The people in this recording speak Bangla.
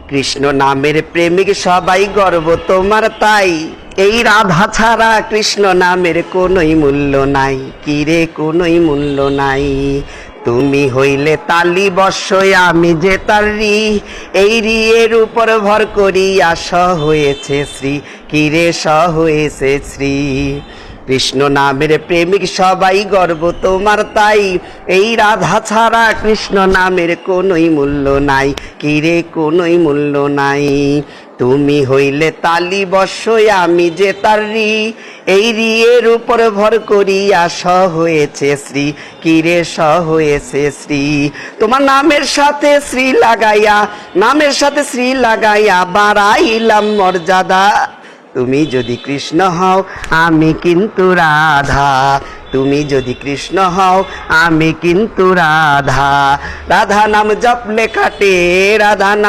কৃষ্ণ নামের প্রেমিক সবাই গর্ব তোমার তাই, এই রাধা ছাড়া কৃষ্ণ নামের কোনোই মূল্য নাই, কিরে কোনোই মূল্য নাই। তুমি হইলে তালি বর্ষয় আমি যে তার রি, এই রিয়ের উপর ভর করিয়া স হয়েছে শ্রী, কিরে স হয়েছে শ্রী। কৃষ্ণ নামের প্রেমিক সবাই গর্ব তোমার তাই, এই রাধা ছাড়া কৃষ্ণ নামের কোনোই মূল্য নাই, কিরে কোনোই মূল্য নাই। তুমি হইলে তালি বর্ষয় আমি যে তার রি, এই রিয়ের উপর ভর করিয়া স হয়েছে শ্রী, কিরে স হয়েছে শ্রী। তোমার নামের সাথে শ্রী লাগাইয়া, নামের সাথে শ্রী লাগাইয়া বাড়াইলাম মর্যাদা। তুমি যদি কৃষ্ণ হও আমি কিন্তু রাধা, তুমি যদি কৃষ্ণ হও আমি কিন্তু রাধা। রাধা নাম জপলে কাটে, রাধা নাম